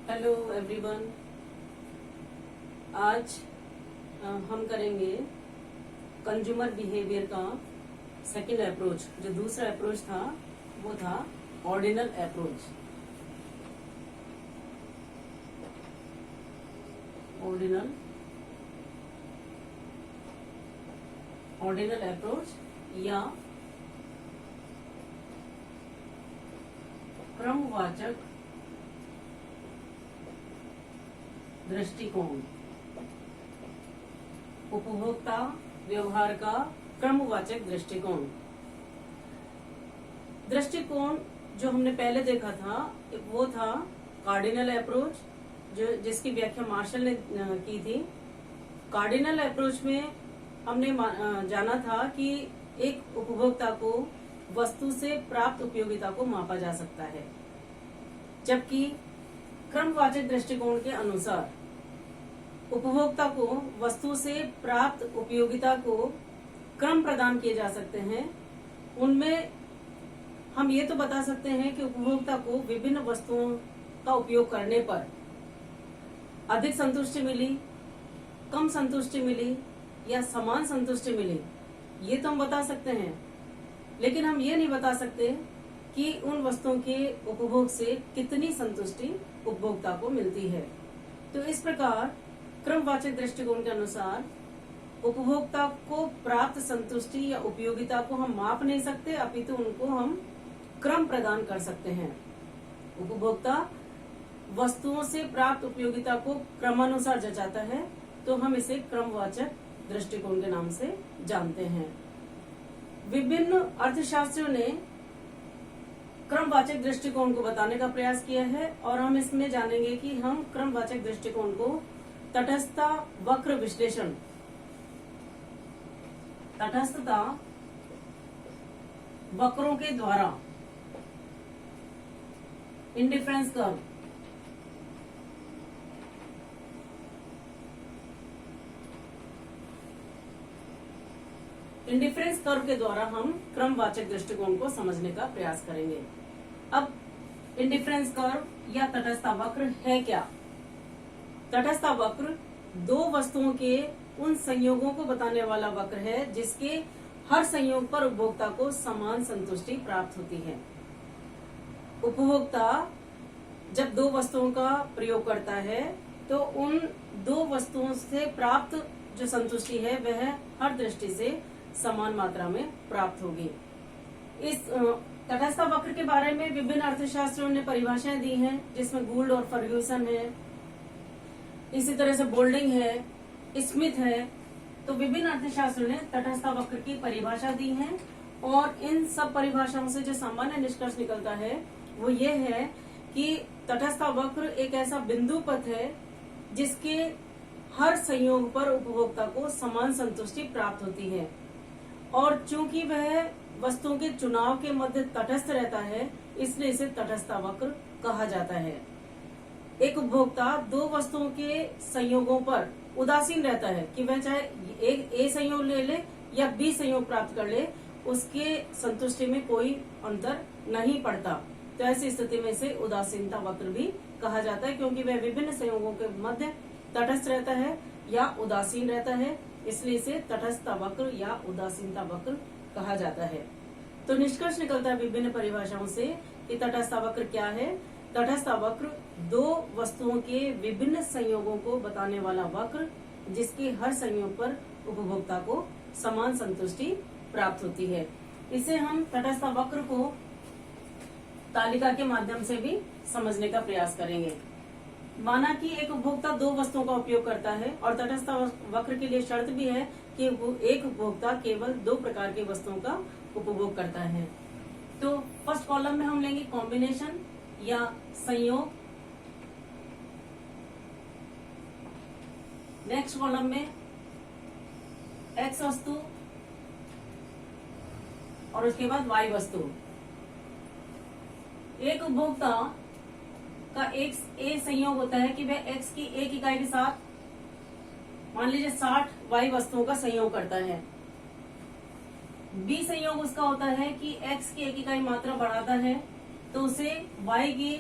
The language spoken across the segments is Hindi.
Hello everyone. आज हम करेंगे कंज्यूमर बिहेवियर का सेकंड अप्रोच। जो दूसरा अप्रोच था वो था ऑर्डिनल अप्रोच। ऑर्डिनल अप्रोच या क्रमवाचक दृष्टिकोण। उपभोक्ता व्यवहार का क्रमवाचक दृष्टिकोण जो हमने पहले देखा था वो था कार्डिनल अप्रोच, जो जिसकी व्याख्या मार्शल ने की थी। कार्डिनल अप्रोच में हमने जाना था कि एक उपभोक्ता को वस्तु से प्राप्त उपयोगिता को मापा जा सकता है, जबकि क्रमवाचक दृष्टिकोण के अनुसार उपभोक्ता को वस्तु से प्राप्त उपयोगिता को क्रम प्रदान किए जा सकते हैं। उनमें हम ये तो बता सकते हैं कि उपभोक्ता को विभिन्न वस्तुओं का उपयोग करने पर अधिक संतुष्टि मिली, कम संतुष्टि मिली या समान संतुष्टि मिली, ये तो हम बता सकते हैं। लेकिन हम ये नहीं बता सकते कि उन वस्तुओं के उपभोग से कितनी संतुष्टि उपभोक्ता को मिलती है। तो इस प्रकार क्रमवाचक दृष्टिकोण के अनुसार उपभोक्ता को प्राप्त संतुष्टि या उपयोगिता को हम माप नहीं सकते, अपितु उनको हम क्रम प्रदान कर सकते हैं। उपभोक्ता वस्तुओं से प्राप्त उपयोगिता को क्रमानुसार जचाता है, तो हम इसे क्रमवाचक दृष्टिकोण के नाम से जानते हैं। विभिन्न अर्थशास्त्रियों ने क्रमवाचक दृष्टिकोण को बताने का प्रयास किया है और हम इसमें जानेंगे कि हम क्रमवाचक दृष्टिकोण को तटस्थता वक्र विश्लेषण, तटस्थता वक्रों के द्वारा, इंडिफरेंस कर्व, इंडिफरेंस कर्व के द्वारा हम क्रमवाचक दृष्टिकोण को समझने का प्रयास करेंगे। अब इंडिफरेंस कर्व या तटस्थता वक्र है क्या? तटस्थता वक्र दो वस्तुओं के उन संयोगों को बताने वाला वक्र है जिसके हर संयोग पर उपभोक्ता को समान संतुष्टि प्राप्त होती है। उपभोक्ता जब दो वस्तुओं का प्रयोग करता है तो उन दो वस्तुओं से प्राप्त जो संतुष्टि है वह हर दृष्टि से समान मात्रा में प्राप्त होगी। इस तटस्थता वक्र के बारे में विभिन्न अर्थशास्त्रियों ने परिभाषाएं दी हैं, जिसमें गूल्ड और फर्ग्यूसन है, इसी तरह से बोल्डिंग है, स्मिथ है। तो विभिन्न अर्थशास्त्रियों ने तटस्थता वक्र की परिभाषा दी है और इन सब परिभाषाओं से जो सामान्य निष्कर्ष निकलता है वो ये है कि तटस्थता वक्र एक ऐसा बिंदु पथ है जिसके हर संयोग पर उपभोक्ता को समान संतुष्टि प्राप्त होती है, और चूंकि वह वस्तुओं के चुनाव के मध्य तटस्थ रहता है इसलिए इसे तटस्थता वक्र कहा जाता है। एक उपभोक्ता दो वस्तुओं के संयोगों पर उदासीन रहता है कि वह चाहे एक ए संयोग ले ले या बी संयोग प्राप्त कर ले, उसके संतुष्टि में कोई अंतर नहीं पड़ता। तो ऐसी स्थिति में इसे उदासीनता वक्र भी कहा जाता है, क्योंकि वह विभिन्न संयोगों के मध्य तटस्थ रहता है या उदासीन रहता है, इसलिए इसे तटस्थता वक्र या उदासीनता वक्र कहा जाता है। तो निष्कर्ष निकलता है विभिन्न परिभाषाओं से कि तटस्थता वक्र क्या है। तटस्थता वक्र दो वस्तुओं के विभिन्न संयोगों को बताने वाला वक्र जिसके हर संयोग पर उपभोक्ता को समान संतुष्टि प्राप्त होती है। इसे हम तटस्थता वक्र को तालिका के माध्यम से भी समझने का प्रयास करेंगे। माना कि एक उपभोक्ता दो वस्तुओं का उपयोग करता है और तटस्थता वक्र के लिए शर्त भी है कि एक उपभोक्ता केवल दो प्रकार की वस्तुओं का उपभोग करता है। तो फर्स्ट कॉलम में हम लेंगे कॉम्बिनेशन या संयोग, नेक्स्ट कॉलम में एक्स वस्तु और उसके बाद वाई वस्तु। एक उपभोक्ता का एक ए संयोग होता है कि वह एक्स की एक इकाई के साथ मान लीजिए 60 वाई वस्तुओं का संयोग करता है। बी संयोग उसका होता है कि एक्स की एक इकाई मात्रा बढ़ाता है तो उसे वाई की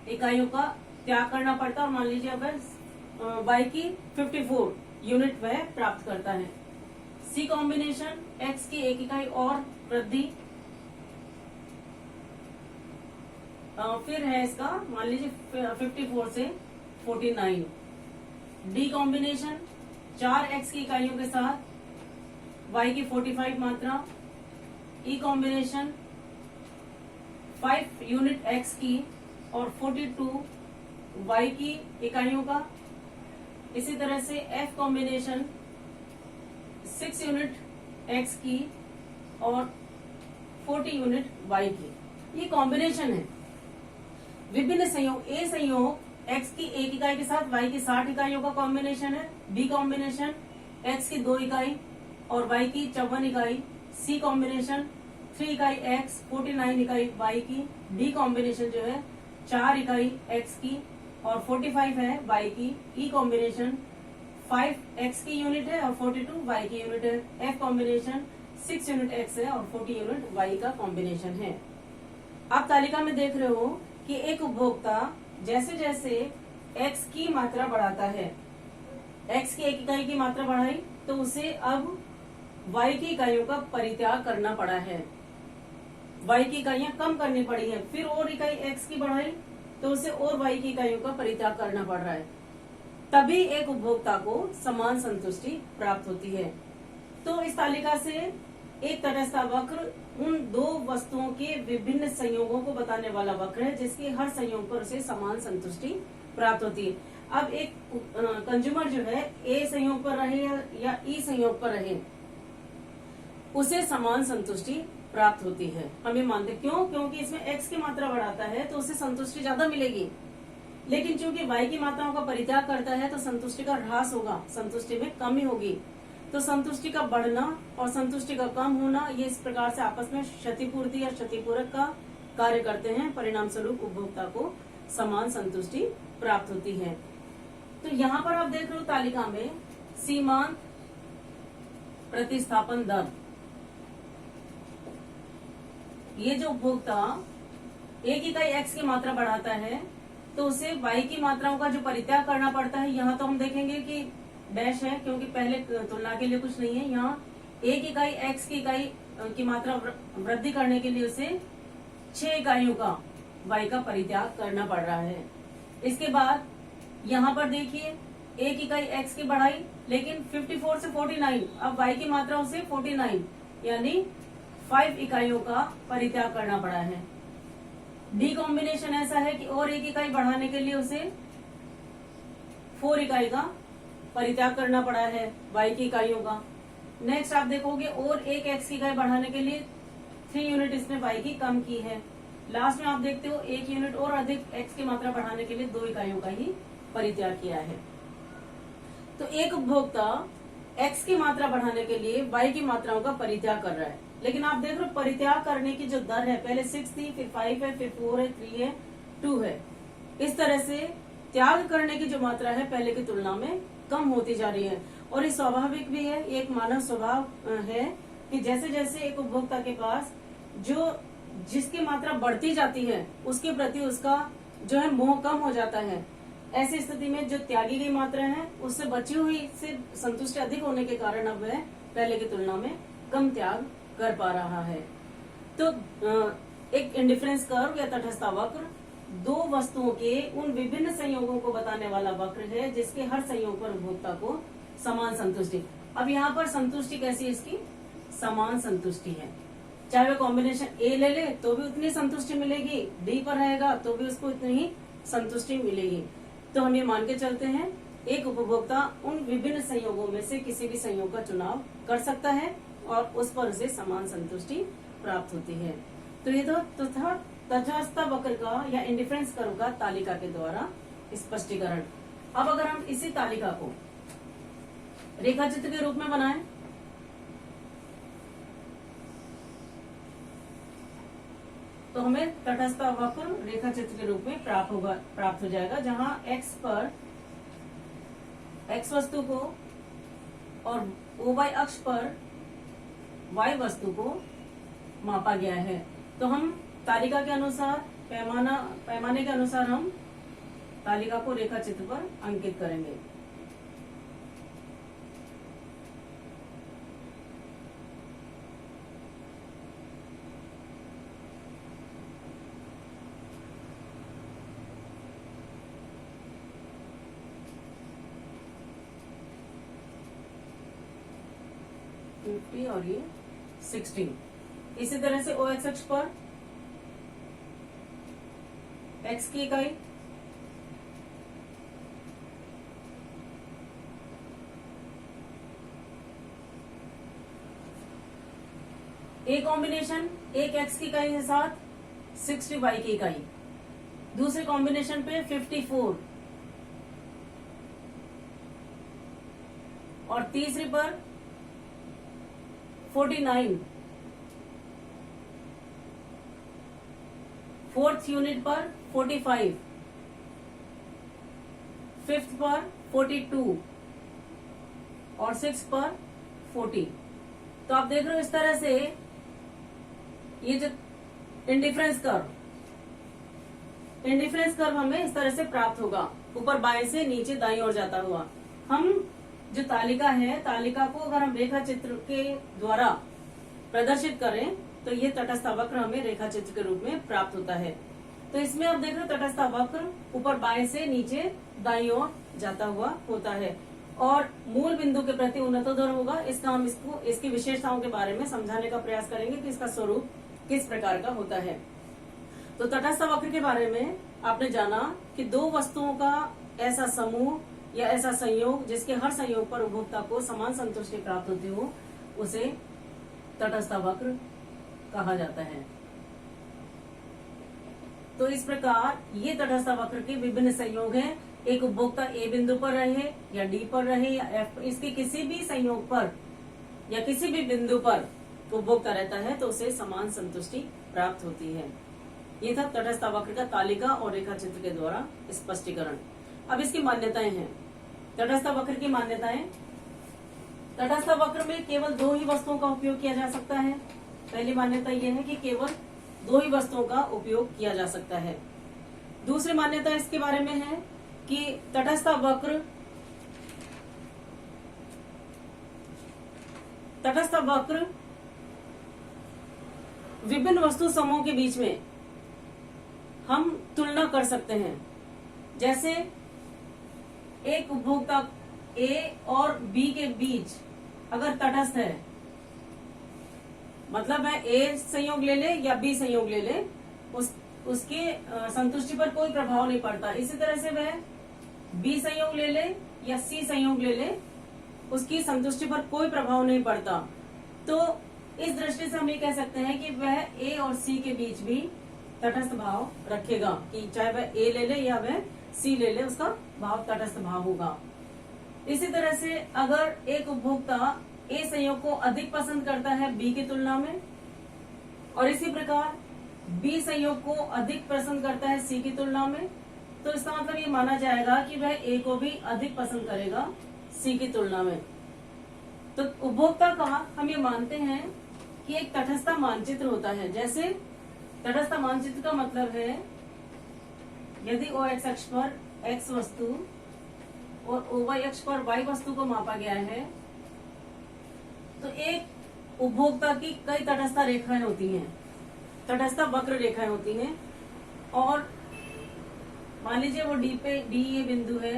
इकाइयों का त्याग करना पड़ता है, और मान लीजिए अगर y की 54 यूनिट वह प्राप्त करता है। सी कॉम्बिनेशन x की 1 इकाई और वृद्धि, फिर है इसका मान लीजिए 54 से 49। डी कॉम्बिनेशन 4x की इकाइयों के साथ y की 45 मात्रा। ई कॉम्बिनेशन 5 यूनिट x की और 42 y की इकाइयों का। इसी तरह से F कॉम्बिनेशन 6 यूनिट x की और 40 यूनिट y की। ये कॉम्बिनेशन है। विभिन्न संयोग, ए संयोग x की 1 इकाई के साथ y की 60 इकाइयों का कॉम्बिनेशन है। बी कॉम्बिनेशन x की 2 इकाई और y की 54 इकाई। सी कॉम्बिनेशन 3 इकाई x 49 इकाई y की। डी कॉम्बिनेशन जो है 4 इकाई x की और 45 है y की। ई कॉम्बिनेशन 5 x की यूनिट है और 42 y की यूनिट है। एफ कॉम्बिनेशन 6 यूनिट x है और 40 यूनिट y का कॉम्बिनेशन है। आप तालिका में देख रहे हो कि एक उपभोक्ता जैसे जैसे x की मात्रा बढ़ाता है, x की 1 इकाई की मात्रा बढ़ाई तो उसे अब y की इकाइयों का परित्याग करना पड़ा है। y की इकाइयां कम करनी पड़ी है। फिर और इकाई x की बढ़ाई तो उसे और y की इकाइयों का परित्याग करना पड़ रहा है। तभी एक उपभोक्ता को समान संतुष्टि प्राप्त होती है। तो इस तालिका से एक तटस्थ वक्र उन दो वस्तुओं के विभिन्न संयोगों को बताने वाला वक्र है, जिसके हर संयोग पर उसे समान संतुष्टि प्राप्त होती है। अब एक कंज्यूमर जो है ए संयोग पर रहे या ई संयोग पर रहे, उसे समान संतुष्टि प्राप्त होती है। हम ये मानते क्यों? क्योंकि इसमें x की मात्रा बढ़ाता है तो उसे संतुष्टि ज्यादा मिलेगी, लेकिन चूंकि y की मात्राओं का परित्याग करता है तो संतुष्टि का ह्रास होगा, संतुष्टि में कमी होगी। तो संतुष्टि का बढ़ना और संतुष्टि का कम होना ये इस प्रकार से आपस में क्षतिपूर्ति या क्षतिपूरक का कार्य करते हैं। परिणाम स्वरूप उपभोक्ता को समान संतुष्टि प्राप्त होती है। तो यहाँ पर आप देख रहे हो तालिका में सीमांत प्रतिस्थापन दर। ये जो उपभोक्ता 1 इकाई x की मात्रा बढ़ाता है तो उसे y की मात्राओं का जो परित्याग करना पड़ता है। यहाँ तो हम देखेंगे कि डैश है क्योंकि पहले तुलना के लिए कुछ नहीं है। यहाँ 1 इकाई x की इकाई की मात्रा वृद्धि करने के लिए उसे 6 इकाइयों का y का परित्याग करना पड़ रहा है। इसके बाद यहाँ पर देखिए 1 इकाई x की बढ़ाई, लेकिन 54 से 49, अब y की मात्रा उसे 49 यानी 5 इकाइयों का परित्याग करना पड़ा है। डी कॉम्बिनेशन ऐसा है कि और 1 इकाई बढ़ाने के लिए उसे 4 इकाई का परित्याग करना पड़ा है y की इकाइयों का। नेक्स्ट आप देखोगे और 1 x की इकाई बढ़ाने के लिए 3 यूनिट इसने y की कम की है। लास्ट में आप देखते हो 1 यूनिट और अधिक x की मात्रा बढ़ाने के लिए 2 इकाइयों का ही परित्याग किया है। तो एक उपभोक्ता x की मात्रा बढ़ाने के लिए y की मात्राओं का परित्याग कर रहा है, लेकिन आप देख रहे हो परित्याग करने की जो दर है, पहले 6 थी, फिर 5 है, फिर 4 है, 3 है, 2 है। इस तरह से त्याग करने की जो मात्रा है पहले की तुलना में कम होती जा रही है। और ये स्वाभाविक भी है, एक मानव स्वभाव है कि जैसे जैसे एक उपभोक्ता के पास जो जिसकी मात्रा बढ़ती जाती है उसके प्रति उसका जो है मोह कम हो जाता है। ऐसी स्थिति में जो त्यागी गई मात्रा है उससे बची हुई से संतुष्टि अधिक होने के कारण अब वह पहले की तुलना में कम त्याग कर पा रहा है। तो एक इंडिफरेंस कर्व या तटस्थ वक्र दो वस्तुओं के उन विभिन्न संयोगों को बताने वाला वक्र है, जिसके हर संयोग पर उपभोक्ता को समान संतुष्टि। अब यहाँ पर संतुष्टि कैसी है? इसकी समान संतुष्टि है। चाहे वह कॉम्बिनेशन ए ले ले तो भी उतनी संतुष्टि मिलेगी, डी पर रहेगा तो भी उसको उतनी ही संतुष्टि मिलेगी। तो हम ये मान के चलते हैं एक उपभोक्ता उन विभिन्न संयोगों में से किसी भी संयोग का चुनाव कर सकता है और उस पर उसे समान संतुष्टि प्राप्त होती है। तो ये तो था तटस्थ वक्र का या इंडिफरेंस कर्व का तालिका के द्वारा स्पष्टीकरण। अब अगर हम इसी तालिका को रेखा चित्र के रूप में बनाएं तो हमें तटस्थ वक्र रेखा चित्र के रूप में प्राप्त हो जाएगा, जहां x पर x वस्तु को और OY अक्ष पर y वस्तु को मापा गया है। तो हम तालिका के अनुसार पैमाने के अनुसार हम तालिका को रेखा चित्र पर अंकित करेंगे। और ये 16। इसी तरह से OX अक्ष पर x की इकाई, एक कॉम्बिनेशन एक x की इकाई के साथ 60y की इकाई, दूसरे कॉम्बिनेशन पे 54 और तीसरे पर 49, फोर्थ यूनिट पर 45, फिफ्थ पर 42 और सिक्स पर 40। तो आप देख रहे हो इस तरह से ये जो इंडिफरेंस कर्व हमें इस तरह से प्राप्त होगा, ऊपर बाएं से नीचे दाईं ओर जाता हुआ। हम जो तालिका है, तालिका को अगर हम रेखा चित्र के द्वारा प्रदर्शित करें तो ये तटस्थ वक्र हमें रेखा चित्र के रूप में प्राप्त होता है। तो इसमें आप देख रहे हो तटस्थ वक्र ऊपर बाएं से नीचे दाईं ओर जाता हुआ होता है और मूल बिंदु के प्रति उन्नतोदर होगा। इसका हम इसकी विशेषताओं के बारे में समझाने का प्रयास करेंगे कि इसका स्वरूप किस प्रकार का होता है। तो तटस्थ वक्र के बारे में आपने जाना कि दो वस्तुओं का ऐसा समूह या ऐसा संयोग जिसके हर संयोग पर उपभोक्ता को समान संतुष्टि प्राप्त होती हो, उसे तटस्थ वक्र कहा जाता है। तो इस प्रकार ये तटस्थ वक्र के विभिन्न संयोग हैं। एक उपभोक्ता ए बिंदु पर रहे या डी पर रहे या एफ, इसके किसी भी संयोग पर या किसी भी बिंदु पर उपभोक्ता रहता है तो उसे समान संतुष्टि प्राप्त होती है। ये था तटस्थ वक्र का तालिका और रेखा चित्र के द्वारा स्पष्टीकरण। अब इसकी मान्यताएं हैं। तटस्थ वक्र की मान्यताएं। तटस्थ वक्र में केवल दो ही वस्तुओं का उपयोग किया जा सकता है। पहली मान्यता यह है कि केवल दो ही वस्तुओं का उपयोग किया जा सकता है। दूसरी मान्यता इसके बारे में है कि तटस्थ वक्र विभिन्न वस्तु समूहों के बीच में हम तुलना कर सकते हैं। जैसे एक उपभोक्ता ए और बी के बीच अगर तटस्थ है, मतलब मैं ए संयोग ले ले या बी संयोग ले ले, उसके संतुष्टि पर कोई प्रभाव नहीं पड़ता। इसी तरह से वह बी संयोग ले ले या सी संयोग ले ले, उसकी संतुष्टि पर कोई प्रभाव नहीं पड़ता। तो इस दृष्टि से हम ये कह सकते हैं कि वह ए और सी के बीच भी तटस्थ भाव रखेगा, कि चाहे वह ए ले ले या वह सी ले ले, उसका भाव तटस्थ भाव होगा। इसी तरह से अगर एक उपभोक्ता ए संयोग को अधिक पसंद करता है बी की तुलना में, और इसी प्रकार बी संयोग को अधिक पसंद करता है सी की तुलना में, तो इसका मतलब ये माना जाएगा कि वह ए को भी अधिक पसंद करेगा सी की तुलना में। तो उपभोक्ता का हम ये मानते हैं कि एक तटस्थ मानचित्र होता है। जैसे तटस्थ मानचित्र का मतलब है यदि OX अक्ष पर X वस्तु और OY अक्ष पर Y वस्तु को मापा गया है तो एक उपभोक्ता की कई तटस्थ रेखाएं होती हैं, तटस्थ वक्र रेखाएं होती हैं। और मान लीजिए वो डी ये बिंदु है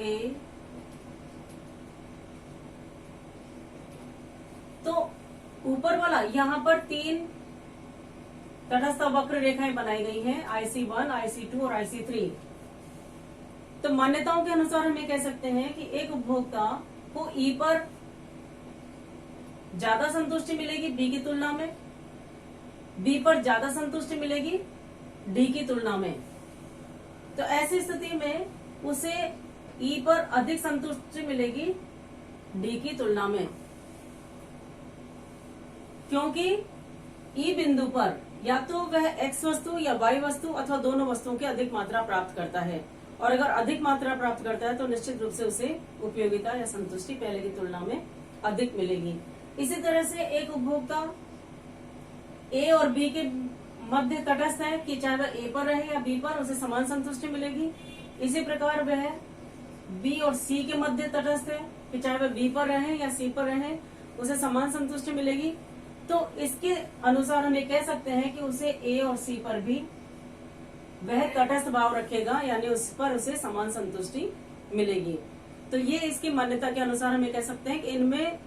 ए, तो ऊपर वाला यहाँ पर तीन तटस्थ वक्र रेखाएं बनाई गई हैं, IC1, IC2 और IC3। तो मान्यताओं के अनुसार हम ये कह सकते हैं कि एक उपभोक्ता को ई पर ज्यादा संतुष्टि मिलेगी बी की तुलना में, बी पर ज्यादा संतुष्टि मिलेगी डी की तुलना में। तो ऐसी स्थिति में उसे ई पर अधिक संतुष्टि मिलेगी डी की तुलना में, क्योंकि ई बिंदु पर या तो वह एक्स वस्तु या वाई वस्तु अथवा दोनों वस्तुओं की अधिक मात्रा प्राप्त करता है, और अगर अधिक मात्रा प्राप्त करता है तो निश्चित रूप से उसे उपयोगिता या संतुष्टि पहले की तुलना में अधिक मिलेगी। इसी तरह से एक उपभोक्ता ए और बी के मध्य तटस्थ है कि चाहे वह ए पर रहे या बी पर, उसे समान संतुष्टि मिलेगी। इसी प्रकार वह बी और सी के मध्य तटस्थ है कि चाहे वह बी पर रहे या सी पर रहे, उसे समान संतुष्टि मिलेगी। तो इसके अनुसार हम ये कह सकते हैं कि उसे ए और सी पर भी वह तटस्थ भाव रखेगा, यानी उस पर उसे समान संतुष्टि मिलेगी। तो ये इसकी मान्यता के अनुसार हम ये कह सकते हैं कि इनमें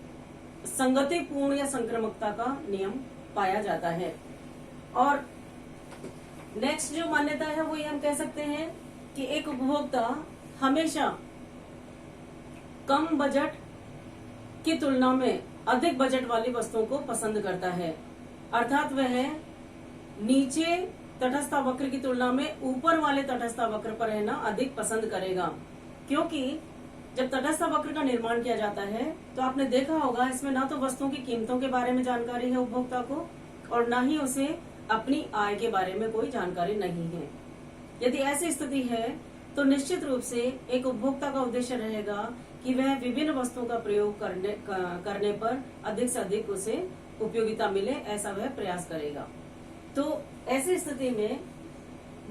संगतिपूर्ण या संक्रमकता का नियम पाया जाता है। और नेक्स्ट जो मान्यता है वो ये हम कह सकते हैं कि एक उपभोक्ता हमेशा कम बजट की तुलना में अधिक बजट वाली वस्तुओं को पसंद करता है, अर्थात वह नीचे तटस्थ वक्र की तुलना में ऊपर वाले तटस्थ वक्र पर रहना अधिक पसंद करेगा। क्योंकि जब तटस्थ वक्र का निर्माण किया जाता है तो आपने देखा होगा इसमें ना तो वस्तुओं की कीमतों के बारे में जानकारी है उपभोक्ता को, और ना ही उसे अपनी आय के बारे में कोई जानकारी नहीं है। यदि ऐसी स्थिति है तो निश्चित रूप से एक उपभोक्ता का उद्देश्य रहेगा कि वह विभिन्न वस्तुओं का प्रयोग करने पर अधिक से अधिक उसे उपयोगिता मिले, ऐसा वह प्रयास करेगा। तो ऐसी स्थिति में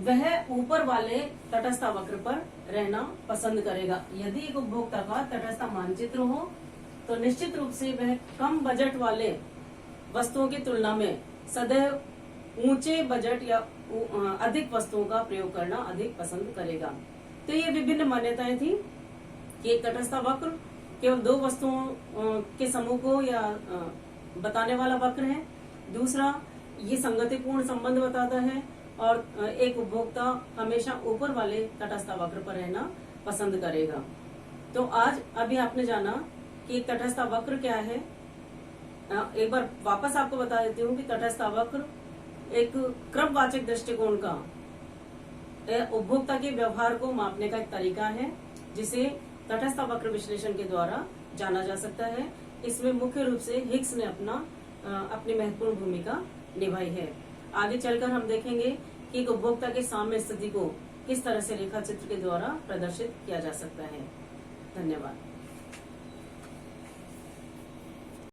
वह ऊपर वाले तटस्थ वक्र पर रहना पसंद करेगा। यदि एक उपभोक्ता का तटस्थ मानचित्र हो तो निश्चित रूप से वह कम बजट वाले वस्तुओं की तुलना में सदैव ऊंचे बजट या अधिक वस्तुओं का प्रयोग करना अधिक पसंद करेगा। तो ये विभिन्न मान्यताएं थी कि एक तटस्थ वक्र केवल दो वस्तुओं के समूह को या बताने वाला वक्र है, दूसरा ये संगतिपूर्ण संबंध बताता है, और एक उपभोक्ता हमेशा ऊपर वाले तटस्थ वक्र पर रहना पसंद करेगा। तो आज अभी आपने जाना कि एक तटस्थ वक्र क्या है। एक बार वापस आपको बता देती हूँ कि तटस्थ वक्र एक क्रमवाचक दृष्टिकोण का उपभोक्ता के व्यवहार को मापने का एक तरीका है, जिसे तटस्थ वक्र विश्लेषण के द्वारा जाना जा सकता है। इसमें मुख्य रूप से हिग्स ने अपनी महत्वपूर्ण भूमिका निभाई है। आगे चलकर हम देखेंगे कि एक उपभोक्ता के साम्य स्थिति को किस तरह से रेखा चित्र के द्वारा प्रदर्शित किया जा सकता है। धन्यवाद।